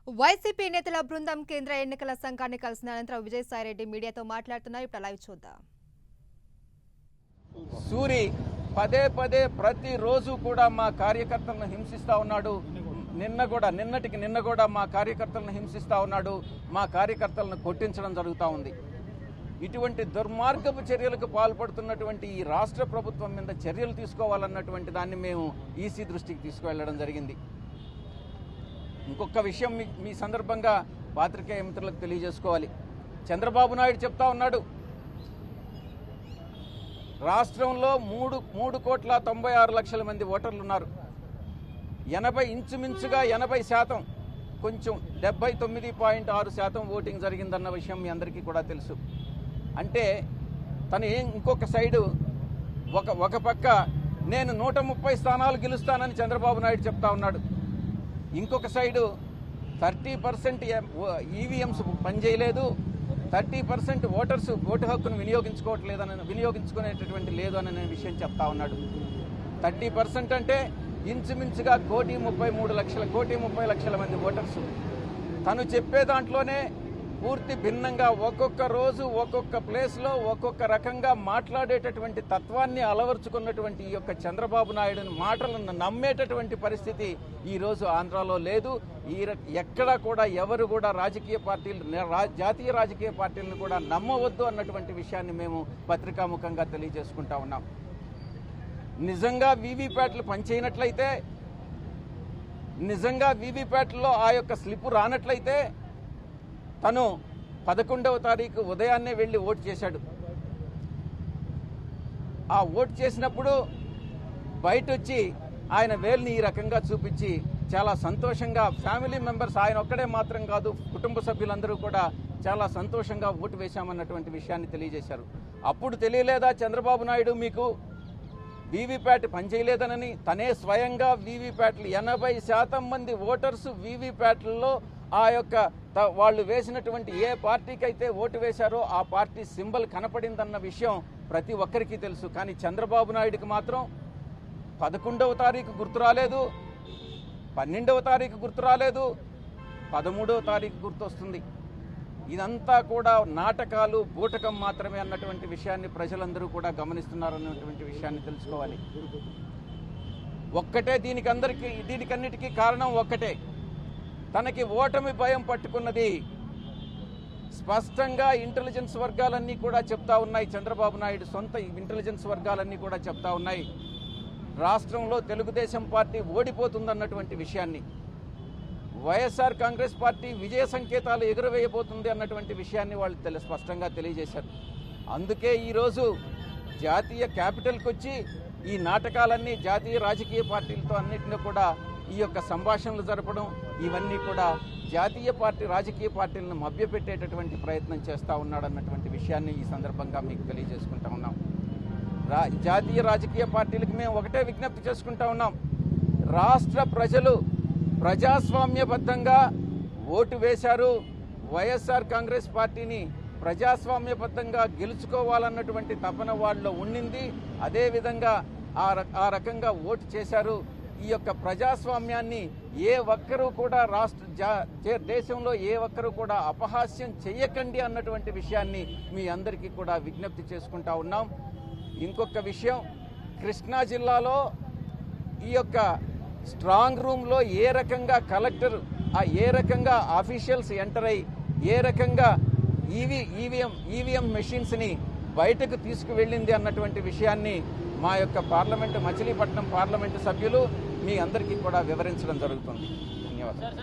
YCP నేతల బృందం కేంద్ర ఎన్నికల సంఘాన్ని కలిసిన అనంతరం విజయసాయిరెడ్డి మీడియాతో మాట్లాడుతున్నారు. ఇప్పుడు లైవ్ చూద్దాం. సూరి పదే పదే ప్రతిరోజు కూడా మా కార్యకర్తలను హింసిస్తా ఉన్నాడు. నిన్న కూడా మా కార్యకర్తలను హింసిస్తా ఉన్నాడు. మా కార్యకర్తలను కొట్టించడం జరుగుతూ ఉంది. ఇటువంటి దుర్మార్గపు చర్యలకు పాల్పడుతున్నటువంటి ఈ రాష్ట్ర ప్రభుత్వం మీద చర్యలు తీసుకోవాలన్నటువంటి దాన్ని మేము ఈసీ దృష్టికి తీసుకువెళ్ళడం జరిగింది. ఇంకొక విషయం మీ సందర్భంగా పాత్రికేయ మిత్రులకు తెలియజేసుకోవాలి. చంద్రబాబు నాయుడు చెప్తా ఉన్నాడు, రాష్ట్రంలో 3,96,00,000 మంది ఓటర్లు ఉన్నారు. ఇంచుమించుగా 80%, కొంచెం 79.6% ఓటింగ్ జరిగిందన్న విషయం మీ అందరికీ కూడా తెలుసు. అంటే తను ఇంకొక సైడు ఒక పక్క నేను 130 స్థానాలు గెలుస్తానని చంద్రబాబు నాయుడు చెప్తా ఉన్నాడు. ఇంకొక సైడు 30% ఈవీఎంస్ పనిచేయలేదు, 30% ఓటర్స్ ఓటు హక్కును వినియోగించుకునేటటువంటి లేదు అనే విషయం చెప్తా ఉన్నాడు. 30% అంటే ఇంచుమించుగా 1,30,30,00,000 మంది ఓటర్స్. తను చెప్పే దాంట్లోనే పూర్తి భిన్నంగా ఒక్కొక్క రోజు ఒక్కొక్క ప్లేస్లో ఒక్కొక్క రకంగా మాట్లాడేటటువంటి తత్వాన్ని అలవర్చుకున్నటువంటి ఈ యొక్క చంద్రబాబు నాయుడు మాటలను నమ్మేటటువంటి పరిస్థితి ఈరోజు ఆంధ్రాలో లేదు. ఎక్కడా కూడా ఎవరు కూడా జాతీయ రాజకీయ పార్టీలను కూడా నమ్మవద్దు అన్నటువంటి విషయాన్ని మేము పత్రికాముఖంగా తెలియజేసుకుంటా ఉన్నాం. నిజంగా వీవీప్యాట్లు పనిచేయనట్లయితే, నిజంగా వీవీప్యాట్లో ఆ యొక్క స్లిప్ రానట్లయితే తను 11వ తారీఖు ఉదయాన్నే వెళ్ళి ఓటు చేశాడు. ఆ ఓటు చేసినప్పుడు బయట వచ్చి ఆయన వేలుని ఈ రకంగా చూపించి చాలా సంతోషంగా ఫ్యామిలీ మెంబర్స్, ఆయన ఒక్కడే మాత్రం కాదు, కుటుంబ సభ్యులందరూ కూడా చాలా సంతోషంగా ఓటు వేశామన్నటువంటి విషయాన్ని తెలియజేశారు. అప్పుడు తెలియలేదా చంద్రబాబు నాయుడు మీకు వీవీప్యాట్ పనిచేయలేదనని? తనే స్వయంగా వీవీప్యాట్లు 80% మంది ఓటర్స్ వీవీప్యాట్లలో ఆ యొక్క వాళ్ళు వేసినటువంటి ఏ పార్టీకి అయితే ఓటు వేశారో ఆ పార్టీ సింబల్ కనపడిందన్న విషయం ప్రతి ఒక్కరికి తెలుసు. కానీ చంద్రబాబు నాయుడుకి మాత్రం 11వ తారీఖు గుర్తు రాలేదు, 12వ తారీఖు గుర్తు రాలేదు, 13వ తారీఖు గుర్తొస్తుంది. ఇదంతా కూడా నాటకాలు, బూటకం మాత్రమే అన్నటువంటి విషయాన్ని ప్రజలందరూ కూడా గమనిస్తున్నారన్నటువంటి విషయాన్ని తెలుసుకోవాలి. ఒక్కటే దీనికన్నిటికీ కారణం ఒక్కటే, తనకి ఓటమి భయం పట్టుకున్నది. స్పష్టంగా ఇంటెలిజెన్స్ వర్గాలన్నీ కూడా చెప్తా ఉన్నాయి, చంద్రబాబు నాయుడు సొంత ఇంటెలిజెన్స్ వర్గాలన్నీ కూడా చెప్తా ఉన్నాయి, రాష్ట్రంలో తెలుగుదేశం పార్టీ ఓడిపోతుందన్నటువంటి విషయాన్ని. వైఎస్ఆర్ కాంగ్రెస్ పార్టీ విజయ సంకేతాలు ఎగురవేయబోతుంది అన్నటువంటి విషయాన్ని వాళ్ళు స్పష్టంగా తెలియజేశారు. అందుకే ఈరోజు జాతీయ క్యాపిటల్కి వచ్చి ఈ నాటకాలన్నీ జాతీయ రాజకీయ పార్టీలతో అన్నింటినీ కూడా ఈ యొక్క సంభాషణలు జరపడం, ఇవన్నీ కూడా జాతీయ రాజకీయ పార్టీలను మభ్యపెట్టేటటువంటి ప్రయత్నం చేస్తూ ఉన్నాడన్నటువంటి విషయాన్ని ఈ సందర్భంగా మీకు తెలియజేసుకుంటా ఉన్నాం. జాతీయ రాజకీయ పార్టీలకు మేము ఒకటే విజ్ఞప్తి చేసుకుంటా ఉన్నాం, రాష్ట్ర ప్రజలు ప్రజాస్వామ్యబద్ధంగా ఓటు వేశారు. వైఎస్ఆర్ కాంగ్రెస్ పార్టీని ప్రజాస్వామ్యబద్ధంగా గెలుచుకోవాలన్నటువంటి తపన వాళ్ళలో ఉండింది. అదేవిధంగా ఆ రకంగా ఓటు చేశారు. ఈ యొక్క ప్రజాస్వామ్యాన్ని ఏ ఒక్కరూ కూడా దేశంలో ఏ ఒక్కరూ కూడా అపహాస్యం చెయ్యకండి అన్నటువంటి విషయాన్ని మీ అందరికీ కూడా విజ్ఞప్తి చేసుకుంటా ఉన్నాం. ఇంకొక విషయం, కృష్ణా జిల్లాలో ఈ యొక్క స్ట్రాంగ్ రూమ్లో ఏ రకంగా కలెక్టర్ ఏ రకంగా ఆఫీషియల్స్ ఎంటర్ అయ్యి ఏ రకంగా ఈవీఎం మెషిన్స్ని బయటకు తీసుకువెళ్ళింది అన్నటువంటి విషయాన్ని మా యొక్క మచిలీపట్నం పార్లమెంటు సభ్యులు మీ అందరికీ కూడా వివరించడం జరుగుతుంది. ధన్యవాదాలు.